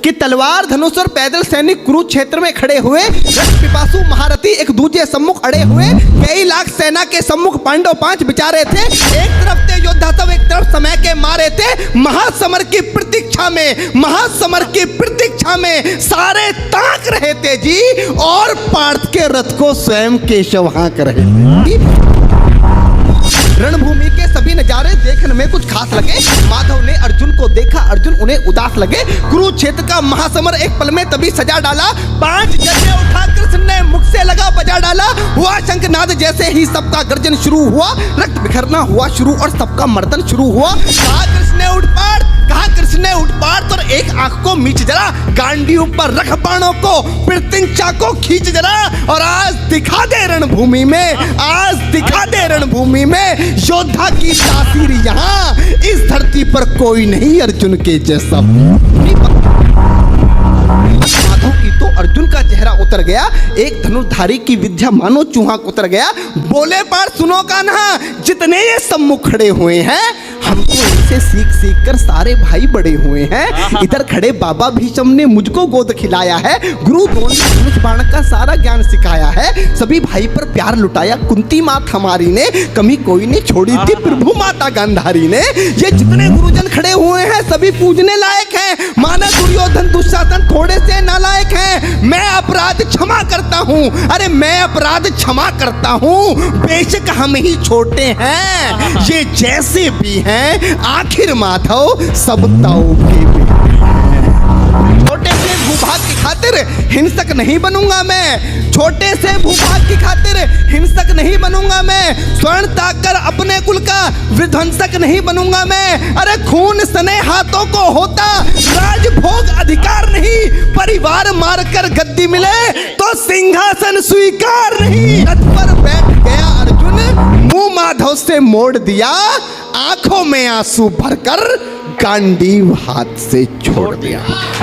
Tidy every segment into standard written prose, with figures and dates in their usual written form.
कि तलवार धनुष और पैदल सैनिक कुरुक्षेत्र में खड़े हुए, रथ पिपासु महारथी एक दूसरे सम्मुख अड़े हुए, कई लाख सेना के सम्मुख पांडव 5 बिचारे थे। एक तरफ थे योद्धा सब, एक तरफ समय के मारे थे। महासमर की प्रतीक्षा में, महासमर की प्रतीक्षा में सारे ताक रहे थे जी, और पार्थ के रथ को स्वयं केशव हाँक रहे थे। रणभूमि के सभी नजारे देखने में कुछ खास लगे। माधव ने अर्जुन को देखा, अर्जुन उन्हें उदास लगे। कुरुक्षेत्र का महासमर एक पल में तभी सजा डाला। 5 जने उठा कृष्ण ने मुख से लगा बजा डाला। हुआ शंखनाद जैसे ही सबका गर्जन शुरू हुआ, रक्त बिखरना हुआ शुरू और सबका मर्दन शुरू हुआ। कहा कृष्ण ने उठ पार्थ, कहा कृष्ण ने उठ पार्थ, और एक आंख को मीच जरा, गांडीव पर रख बाणों को, प्रत्यंचा को खींच जरा, और आज दिखा दे रणभूमि में, आज दिखा दे रणभूमि में योद्धा की तासीर। यहाँ इस धरती पर कोई नहीं अर्जुन के जैसा। माधव की तो अर्जुन का चेहरा उतर गया, एक धनुर्धारी की विद्या मानो चूहा उतर गया। बोले पार्थ सुनो कान्हा, जितने ये सम्मुख खड़े हुए हैं, हमको इनसे सीख सीख कर सारे भाई बड़े हुए हैं। इधर खड़े बाबा भीष्म ने मुझको गोद खिलाया है, गुरु द्रोण ने धनुष बाण का सारा ज्ञान सिखाया है, सभी भाई पर प्यार लुटाया कुंती मात हमारी ने, कमी कोई नहीं छोड़ी थी प्रभु माता गांधारी ने। ये जितने गुरुजन खड़े हुए हैं सभी पूजने लायक हैं, माना दुर्योधन दुशासन थोड़े से नालायक हैं। मैं अपराध क्षमा करता हूँ, अरे मैं अपराध क्षमा करता हूँ, बेशक हम ही छोटे हैं, ये जैसे भी हैं, आखिर माधव सब ताऊ के छोटे से भूभाग की खातिर हिंसक नहीं बनूंगा मैं, छोटे से भूभाग की खातिर हिंसक नहीं बनूंगा मैं, स्वर्ण ताकर अपने कुल का विध्वंसक नहीं बनूंगा मैं। अरे खून सने हाथों को होता राजभोग अधिकार नहीं, परिवार मारकर गद्दी मिले तो सिंहासन स्वीकार नहीं। रथ पर बैठ गया अर्जुन, मुंह माधव से मोड़ दिया, आंखों में आंसू भरकर गांडीव हाथ से छोड़ दिया।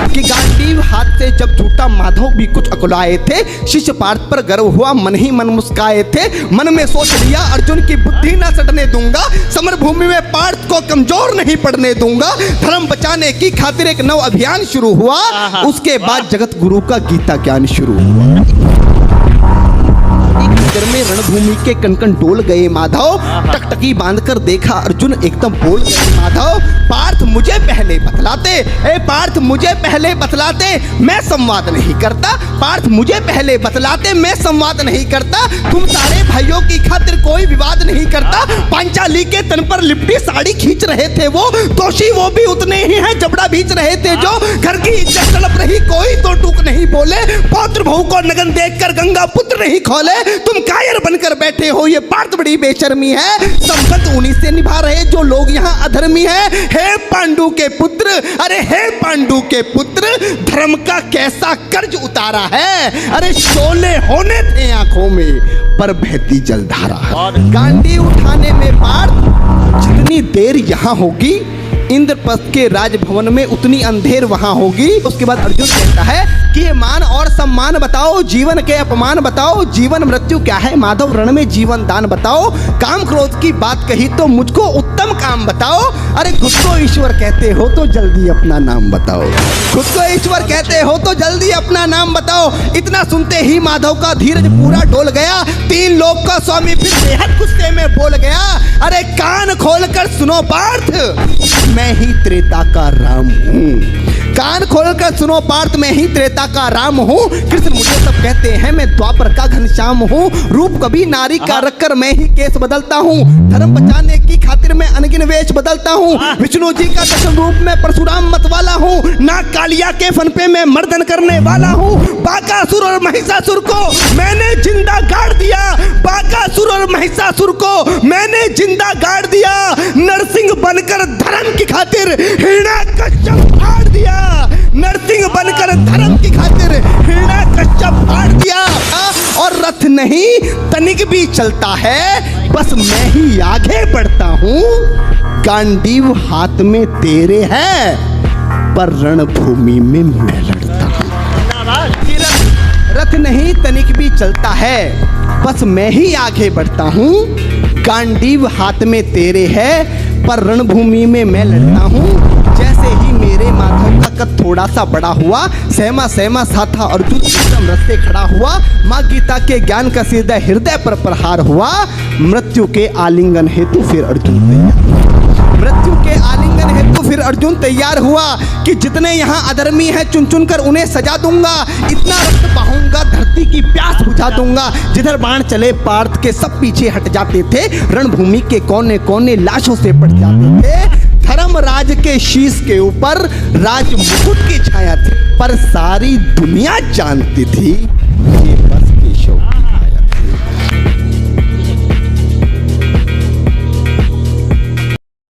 कि गांडीव हाथ से जब छूटा माधव भी कुछ अकुलाए थे, शिष्य पार्थ पर गर्व हुआ, मन ही मन मुस्काए थे। मन में सोच लिया अर्जुन की बुद्धि ना सटने दूंगा, समर भूमि में पार्थ को कमजोर नहीं पड़ने दूंगा। धर्म बचाने की खातिर एक नव अभियान शुरू हुआ, उसके बाद जगत गुरु का गीता ज्ञान शुरू हुआ। में रणभूमि के कनकन डोल गए माधव, टकटकी बांधकर देखा अर्जुन, एकदम बोल गए माधव, पार्थ मुझे पहले बतलाते, ए पार्थ मुझे पहले बतलाते, मैं संवाद नहीं करता, पार्थ मुझे पहले बतलाते, मैं संवाद नहीं करता। तुम सारे भाइयों की खातिर कोई विवाद नहीं करता। पांचाली के तन पर लिपटी साड़ी खींच रहे थे वो, दोषी वो भी उतने ही हैं, जबड़ा बीच रहे थे जो। घर की इज्जत तड़प रही, कोई तो टूक नहीं बोले, पौत्र बहू को नगन देखकर गंगा पुत्र नहीं खोले। तुम कायर बनकर बैठे हो, ये पार्थ बड़ी बेशर्मी है। संपत्ति उन्हीं से निभा रहे जो लोग यहाँ अधर्मी हैं। हे पांडु के पुत्र, अरे हे पांडु के पुत्र, धर्म का कैसा कर्ज उतारा है। अरे शोले होने थे आंखों में, पर बहती जलधारा है। गांडी उठाने में पार्थ जितनी देर यहाँ होगी, इंद्रप्रस्थ के राजभवन में उतनी अंधेर वहां होगी। उसके बाद अर्जुन कहता है कि ये मान और सम्मान बताओ, जीवन के अपमान बताओ, जीवन मृत्यु क्या है माधव, रण में जीवन दान बताओ। काम क्रोध की बात कही तो मुझको उत्तम काम बताओ। अरे खुद को ईश्वर कहते हो तो जल्दी अपना नाम बताओ, खुद को ईश्वर कहते हो तो जल्दी अपना नाम बताओ। इतना सुनते ही माधव का धीरज पूरा डोल गया, 3 लोक का स्वामी फिर बेहद गुस्से में बोल गया। अरे कान खोलकर सुनो पार्थ, मैं ही त्रेता का राम हूँ। कान खोलकर सुनो पार्थ, मैं ही त्रेता का राम हूँ। कृष्ण मुझे सब कहते हैं, मैं द्वापर का घनश्याम हूँ। रूप कभी नारी का रखकर मैं ही केस बदलता हूँ। धर्म बचाने की खातिर मैं अनगिन वेश बदलता हूँ। विष्णु जी का दशम रूप में परशुराम मत वाला हूँ। नाग कालिया के फन पे मैं मर्दन करने वाला हूँ। बाकासुर और महिषासुर को मैंने जिंदा गाड़ दिया, बाकासुर और महिषासुर को मैंने जिंदा गाड़ दिया। नरसिंह बनकर धर्म की खातिर हिरण्याकश्यप फाड़ दिया, नरसिंह बनकर धर्म की खातिर हिरण्याकश्यप फाड़ दिया। और रथ नहीं तनिक भी चलता है, बस मैं ही आगे बढ़ता हूँ। गांडीव हाथ में तेरे है, पर रणभूमि में मैं लड़ता हूँ। रथ नहीं तनिक भी चलता है, बस मैं ही आगे बढ़ता हूँ। गांडीव हाथ में तेरे है, पर रणभूमि में मैं लड़ता हूँ। जैसे ही मेरे मेरे माधव का कद थोड़ा सा बड़ा हुआ, सहमा सहमा सा था अर्जुन एकदम रस्ते खड़ा हुआ। माँ गीता के ज्ञान का सीधा हृदय पर प्रहार हुआ। मृत्यु के आलिंगन हेतु फिर अर्जुन मृत्यु के आलिंगन हेतु फिर अर्जुन तैयार हुआ कि जितने यहाँ अधर्मी हैं चुन चुन कर उन्हें सजा दूंगा, इतना रक्त बहाऊंगा धरती की प्यास बुझा दूंगा। जिधर बाण चले पार्थ के सब पीछे हट जाते थे, रणभूमि के कोने कोने लाशों से पट जाते थे। धर्मराज के शीश के ऊपर राज मुकुट की छाया थी, पर सारी दुनिया जानती थी